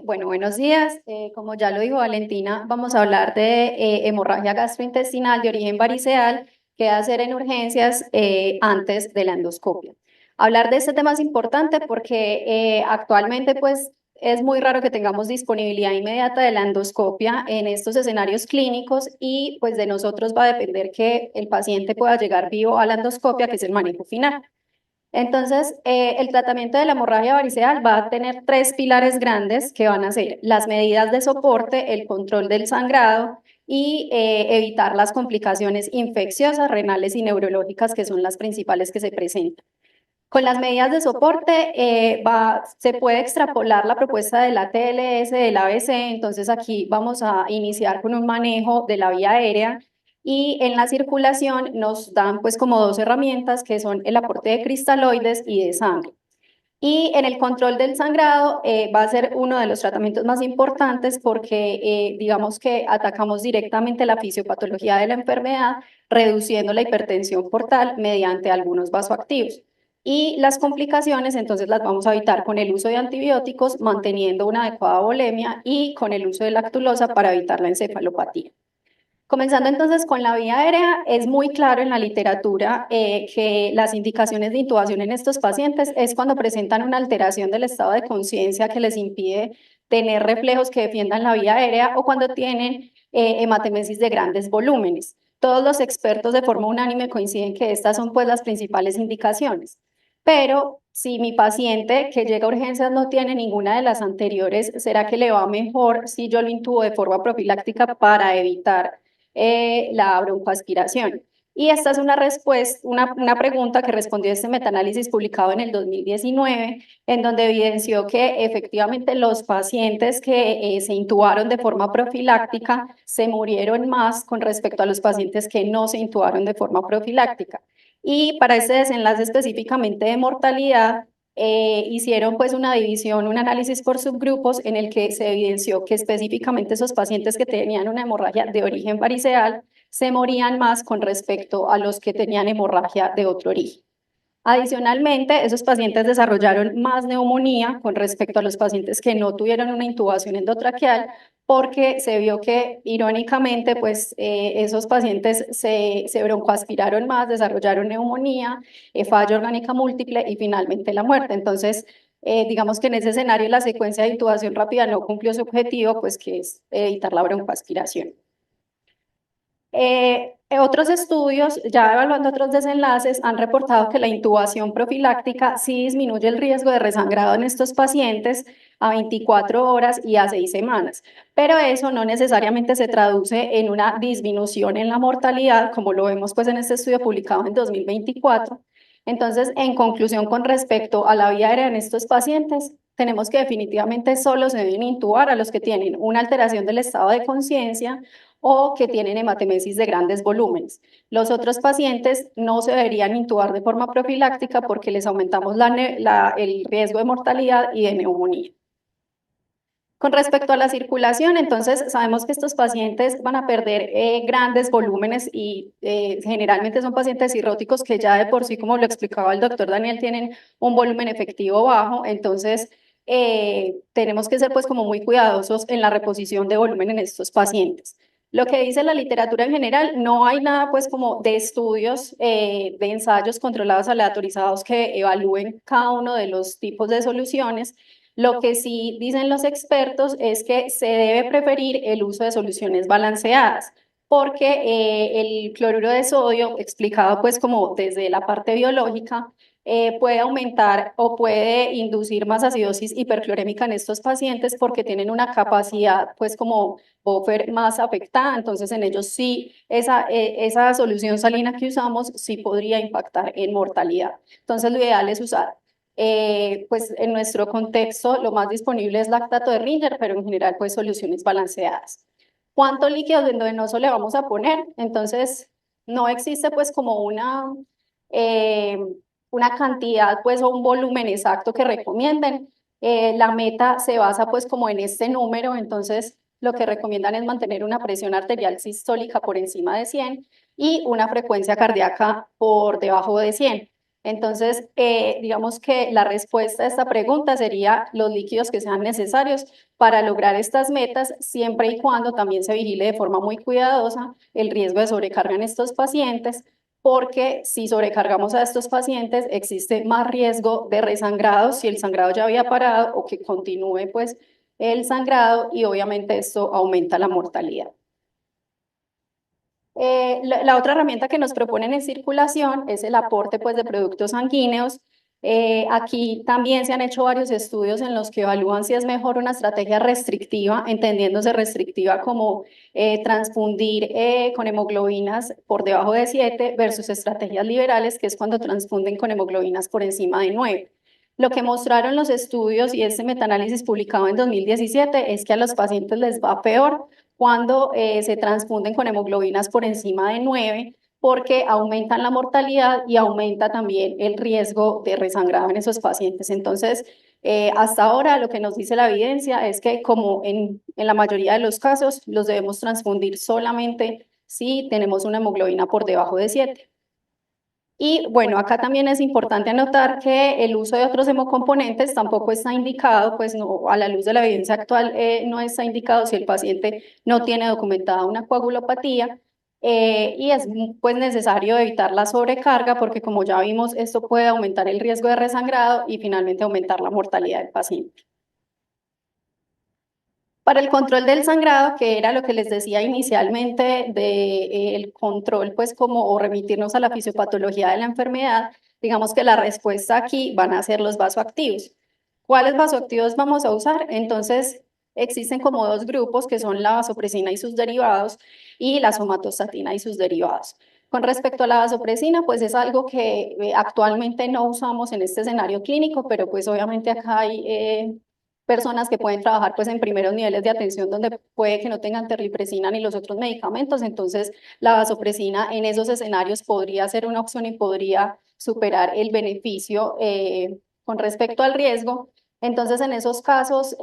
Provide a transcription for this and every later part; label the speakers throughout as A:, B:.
A: Bueno, buenos días. Como ya lo dijo Valentina, vamos a hablar de hemorragia gastrointestinal de origen variceal que hacer en urgencias antes de la endoscopia. Hablar de este tema es importante porque actualmente pues es muy raro que tengamos disponibilidad inmediata de la endoscopia en estos escenarios clínicos y pues de nosotros va a depender que el paciente pueda llegar vivo a la endoscopia, que es el manejo final. Entonces, el tratamiento de la hemorragia variceal va a tener tres pilares grandes que van a ser las medidas de soporte, el control del sangrado y evitar las complicaciones infecciosas, renales y neurológicas, que son las principales que se presentan. Con las medidas de soporte se puede extrapolar la propuesta de la TLS, del ABC, entonces aquí vamos a iniciar con un manejo de la vía aérea y en la circulación nos dan pues como dos herramientas que son el aporte de cristaloides y de sangre. Y en el control del sangrado va a ser uno de los tratamientos más importantes porque digamos que atacamos directamente la fisiopatología de la enfermedad, reduciendo la hipertensión portal mediante algunos vasoactivos. Y las complicaciones entonces las vamos a evitar con el uso de antibióticos, manteniendo una adecuada volemia y con el uso de lactulosa para evitar la encefalopatía. Comenzando entonces con la vía aérea, es muy claro en la literatura que las indicaciones de intubación en estos pacientes es cuando presentan una alteración del estado de conciencia que les impide tener reflejos que defiendan la vía aérea o cuando tienen hematemesis de grandes volúmenes. Todos los expertos de forma unánime coinciden que estas son pues las principales indicaciones. Pero si mi paciente que llega a urgencias no tiene ninguna de las anteriores, ¿será que le va mejor si yo lo intubo de forma profiláctica para evitar la broncoaspiración? Y esta es una respuesta, una pregunta que respondió este metaanálisis publicado en el 2019, en donde evidenció que efectivamente los pacientes que se intubaron de forma profiláctica se murieron más con respecto a los pacientes que no se intubaron de forma profiláctica. Y para este desenlace específicamente de mortalidad, hicieron pues una división, un análisis por subgrupos en el que se evidenció que específicamente esos pacientes que tenían una hemorragia de origen variceal se morían más con respecto a los que tenían hemorragia de otro origen. Adicionalmente, esos pacientes desarrollaron más neumonía con respecto a los pacientes que no tuvieron una intubación endotraqueal, porque se vio que, irónicamente, pues esos pacientes se broncoaspiraron más, desarrollaron neumonía, falla orgánica múltiple y finalmente la muerte. Entonces, digamos que en ese escenario la secuencia de intubación rápida no cumplió su objetivo, pues que es evitar la broncoaspiración. Otros estudios, ya evaluando otros desenlaces, han reportado que la intubación profiláctica sí disminuye el riesgo de resangrado en estos pacientes a 24 horas y a 6 semanas, pero eso no necesariamente se traduce en una disminución en la mortalidad, como lo vemos pues en este estudio publicado en 2024. Entonces, en conclusión, con respecto a la vía aérea en estos pacientes, tenemos que definitivamente solo se deben intubar a los que tienen una alteración del estado de conciencia o que tienen hematemesis de grandes volúmenes. Los otros pacientes no se deberían intubar de forma profiláctica porque les aumentamos el riesgo de mortalidad y de neumonía. Con respecto a la circulación, entonces sabemos que estos pacientes van a perder grandes volúmenes y generalmente son pacientes cirróticos que ya de por sí, como lo explicaba el doctor Daniel, tienen un volumen efectivo bajo, entonces tenemos que ser pues como muy cuidadosos en la reposición de volumen en estos pacientes. Lo que dice la literatura en general, no hay nada pues como de estudios, de ensayos controlados aleatorizados que evalúen cada uno de los tipos de soluciones. Lo que sí dicen los expertos es que se debe preferir el uso de soluciones balanceadas, porque el cloruro de sodio, explicado pues como desde la parte biológica, puede aumentar o puede inducir más acidosis hiperclorémica en estos pacientes porque tienen una capacidad pues como buffer más afectada, entonces en ellos sí esa solución salina que usamos sí podría impactar en mortalidad. Entonces lo ideal es usar pues en nuestro contexto lo más disponible es lactato de Ringer, pero en general pues soluciones balanceadas. ¿Cuánto líquido endovenoso le vamos a poner? Entonces no existe pues como eh, una cantidad pues o un volumen exacto que recomienden. La meta se basa pues como en este número, entonces lo que recomiendan es mantener una presión arterial sistólica por encima de 100 y una frecuencia cardíaca por debajo de 100. Entonces, digamos que la respuesta a esta pregunta sería los líquidos que sean necesarios para lograr estas metas, siempre y cuando también se vigile de forma muy cuidadosa el riesgo de sobrecarga en estos pacientes, porque si sobrecargamos a estos pacientes existe más riesgo de resangrado si el sangrado ya había parado o que continúe pues el sangrado y obviamente esto aumenta la mortalidad. La otra herramienta que nos proponen en circulación es el aporte pues, de productos sanguíneos. Aquí también se han hecho varios estudios en los que evalúan si es mejor una estrategia restrictiva, entendiéndose restrictiva como transfundir con hemoglobinas por debajo de 7 versus estrategias liberales, que es cuando transfunden con hemoglobinas por encima de 9. Lo que mostraron los estudios y este metaanálisis publicado en 2017 es que a los pacientes les va peor cuando se transfunden con hemoglobinas por encima de 9, porque aumentan la mortalidad y aumenta también el riesgo de resangrado en esos pacientes. Entonces, hasta ahora lo que nos dice la evidencia es que como en la mayoría de los casos los debemos transfundir solamente si tenemos una hemoglobina por debajo de 7. Y bueno, acá también es importante anotar que el uso de otros hemocomponentes tampoco está indicado, pues no, a la luz de la evidencia actual no está indicado si el paciente no tiene documentada una coagulopatía y es pues necesario evitar la sobrecarga porque como ya vimos esto puede aumentar el riesgo de resangrado y finalmente aumentar la mortalidad del paciente. Para el control del sangrado, que era lo que les decía inicialmente del control, pues como o remitirnos a la fisiopatología de la enfermedad, digamos que la respuesta aquí van a ser los vasoactivos. ¿Cuáles vasoactivos vamos a usar? Entonces, existen como dos grupos que son la vasopresina y sus derivados y la somatostatina y sus derivados. Con respecto a la vasopresina, pues es algo que actualmente no usamos en este escenario clínico, pero pues obviamente acá hay personas que pueden trabajar pues en primeros niveles de atención donde puede que no tengan terlipresina ni los otros medicamentos, entonces la vasopresina en esos escenarios podría ser una opción y podría superar el beneficio con respecto al riesgo. Entonces en esos casos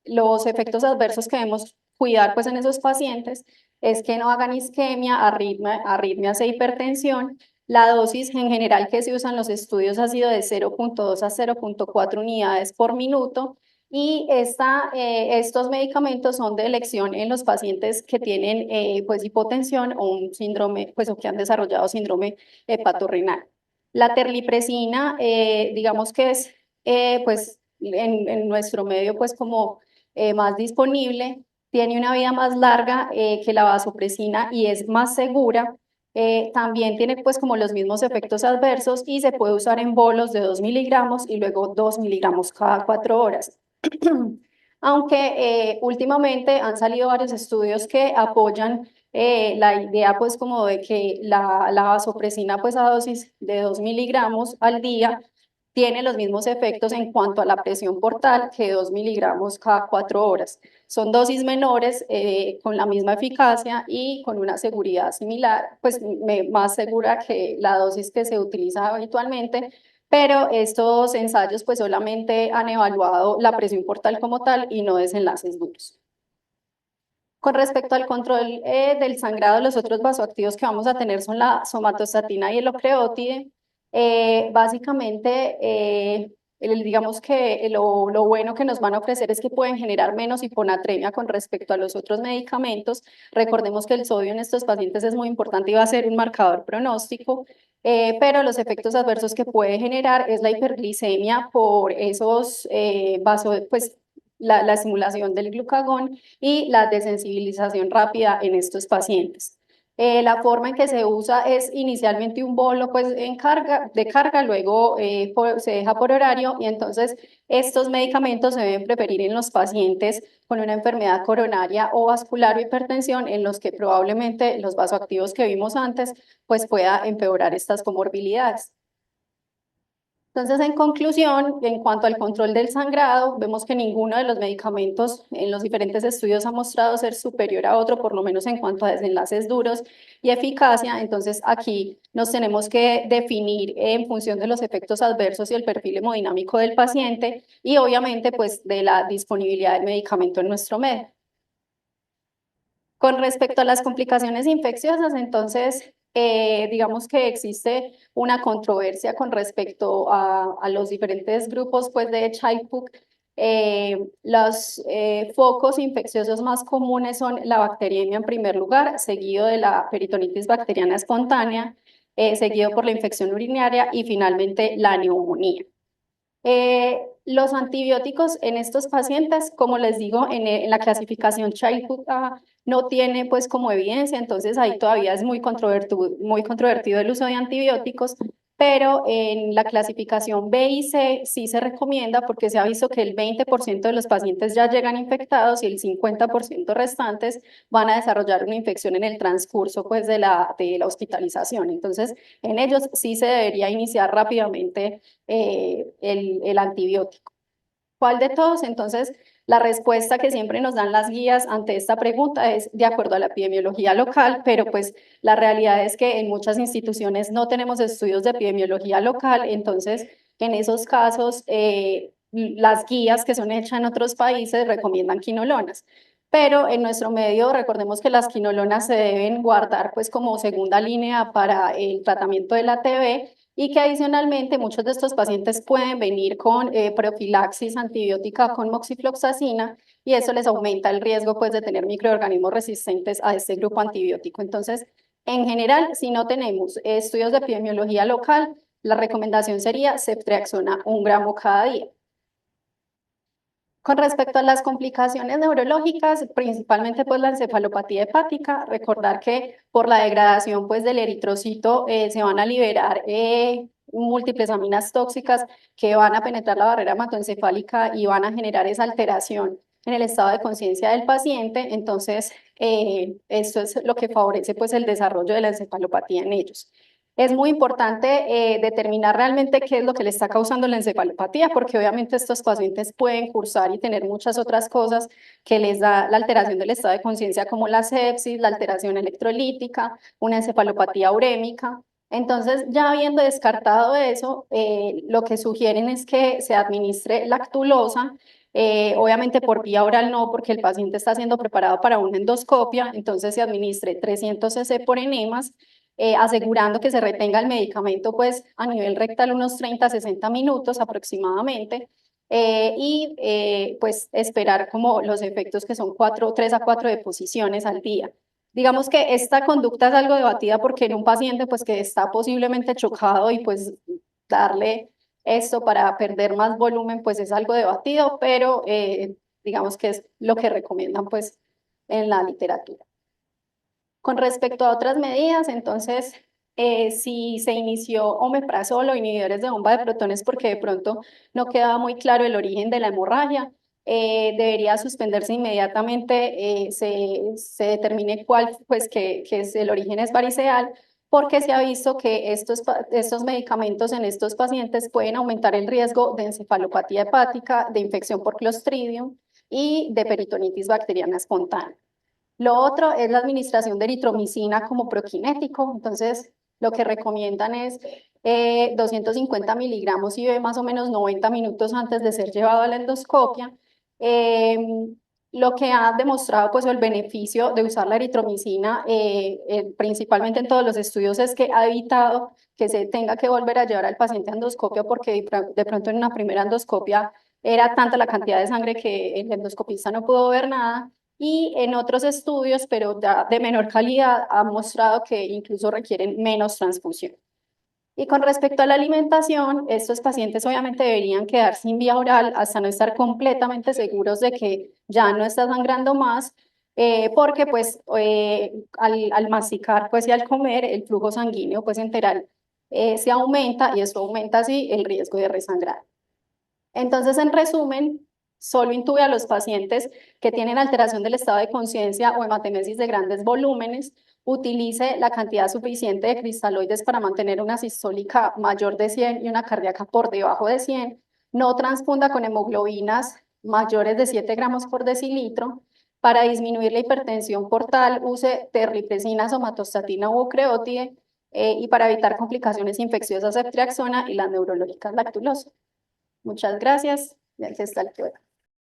A: los efectos adversos que debemos cuidar pues en esos pacientes es que no hagan isquemia, arritmias e hipertensión. La dosis en general que se usa en los estudios ha sido de 0,2 a 0,4 unidades por minuto y estos medicamentos son de elección en los pacientes que tienen pues hipotensión o un síndrome, pues o que han desarrollado síndrome hepatorrenal. La terlipresina, digamos que es pues en nuestro medio pues como más disponible, tiene una vida más larga que la vasopresina y es más segura. También tiene pues como los mismos efectos adversos y se puede usar en bolos de 2 miligramos y luego 2 miligramos cada 4 horas. Aunque últimamente han salido varios estudios que apoyan la idea pues como de que la vasopresina pues a dosis de 2 miligramos al día tiene los mismos efectos en cuanto a la presión portal que 2 miligramos cada 4 horas. Son dosis menores con la misma eficacia y con una seguridad similar, pues más segura que la dosis que se utiliza habitualmente, pero estos ensayos pues solamente han evaluado la presión portal como tal y no desenlaces duros. Con respecto al control del sangrado, los otros vasoactivos que vamos a tener son la somatostatina y el ocreótide. Básicamente, digamos que lo bueno que nos van a ofrecer es que pueden generar menos hiponatremia con respecto a los otros medicamentos. Recordemos que el sodio en estos pacientes es muy importante y va a ser un marcador pronóstico, pero los efectos adversos que puede generar es la hiperglicemia por esos pues, la estimulación del glucagón y la desensibilización rápida en estos pacientes. La forma en que se usa es inicialmente un bolo pues, de carga, luego se deja por horario y entonces estos medicamentos se deben preferir en los pacientes con una enfermedad coronaria o vascular o hipertensión en los que probablemente los vasoactivos que vimos antes pues pueda empeorar estas comorbilidades. Entonces, en conclusión, en cuanto al control del sangrado, vemos que ninguno de los medicamentos en los diferentes estudios ha mostrado ser superior a otro, por lo menos en cuanto a desenlaces duros y eficacia. Entonces, aquí nos tenemos que definir en función de los efectos adversos y el perfil hemodinámico del paciente y obviamente pues de la disponibilidad del medicamento en nuestro medio. Con respecto a las complicaciones infecciosas, entonces digamos que existe una controversia con respecto a los diferentes grupos pues, de Child-Pugh. Los focos infecciosos más comunes son la bacteriemia en primer lugar, seguido de la peritonitis bacteriana espontánea, seguido por la infección urinaria y finalmente la neumonía. Los antibióticos en estos pacientes, como les digo, en la clasificación Child-Pugh no tiene pues como evidencia, entonces ahí todavía es muy controvertido el uso de antibióticos, pero en la clasificación B y C sí se recomienda porque se ha visto que el 20% de los pacientes ya llegan infectados y el 50% restantes van a desarrollar una infección en el transcurso pues de la hospitalización. Entonces, en ellos sí se debería iniciar rápidamente el antibiótico. ¿Cuál de todos? Entonces, la respuesta que siempre nos dan las guías ante esta pregunta es de acuerdo a la epidemiología local, pero pues la realidad es que en muchas instituciones no tenemos estudios de epidemiología local, entonces en esos casos las guías que son hechas en otros países recomiendan quinolonas. Pero en nuestro medio, recordemos que las quinolonas se deben guardar pues como segunda línea para el tratamiento de la TB y que adicionalmente muchos de estos pacientes pueden venir con profilaxis antibiótica con moxifloxacina y eso les aumenta el riesgo pues de tener microorganismos resistentes a este grupo antibiótico. Entonces, en general, si no tenemos estudios de epidemiología local, la recomendación sería ceftriaxona 1 gramo cada día. Con respecto a las complicaciones neurológicas, principalmente pues la encefalopatía hepática, recordar que por la degradación pues del eritrocito se van a liberar múltiples aminas tóxicas que van a penetrar la barrera hematoencefálica y van a generar esa alteración en el estado de conciencia del paciente. Entonces, esto es lo que favorece pues el desarrollo de la encefalopatía en ellos. Es muy importante determinar realmente qué es lo que le está causando la encefalopatía, porque obviamente estos pacientes pueden cursar y tener muchas otras cosas que les da la alteración del estado de conciencia, como la sepsis, la alteración electrolítica, una encefalopatía urémica. Entonces, ya habiendo descartado eso, lo que sugieren es que se administre lactulosa, obviamente por vía oral no, porque el paciente está siendo preparado para una endoscopia, entonces se administre 300 cc por enemas asegurando que se retenga el medicamento pues a nivel rectal unos 30-60 minutos aproximadamente pues esperar como los efectos que son 3 a 4 deposiciones al día. Digamos que esta conducta es algo debatida porque en un paciente pues que está posiblemente chocado y pues darle esto para perder más volumen pues es algo debatido, pero digamos que es lo que recomiendan pues en la literatura. Con respecto a otras medidas, entonces, si se inició omeprazol o inhibidores de bomba de protones porque de pronto no quedaba muy claro el origen de la hemorragia, debería suspenderse inmediatamente, se determine cuál, pues que es el origen es variceal, porque se ha visto que estos medicamentos en estos pacientes pueden aumentar el riesgo de encefalopatía hepática, de infección por Clostridium y de peritonitis bacteriana espontánea. Lo otro es la administración de eritromicina como proquinético. Entonces, lo que recomiendan es 250 miligramos IV más o menos 90 minutos antes de ser llevado a la endoscopia. Lo que ha demostrado pues el beneficio de usar la eritromicina, principalmente en todos los estudios, es que ha evitado que se tenga que volver a llevar al paciente a endoscopia porque de pronto en una primera endoscopia era tanta la cantidad de sangre que el endoscopista no pudo ver nada y en otros estudios, pero de menor calidad, ha mostrado que incluso requieren menos transfusión. Y con respecto a la alimentación, estos pacientes obviamente deberían quedar sin vía oral hasta no estar completamente seguros de que ya no está sangrando más, porque pues al masticar pues, y al comer el flujo sanguíneo pues enteral se aumenta y esto aumenta así el riesgo de resangrar. Entonces, en resumen, solo intube a los pacientes que tienen alteración del estado de conciencia o hematemesis de grandes volúmenes, utilice la cantidad suficiente de cristaloides para mantener una sistólica mayor de 100 y una cardíaca por debajo de 100, no transfunda con hemoglobinas mayores de 7 gramos por decilitro. Para disminuir la hipertensión portal, use terlipresina, somatostatina u ocreotide y para evitar complicaciones infecciosas, ceftriaxona y las neurológicas lactulosas. Muchas gracias y aquí está el quedo.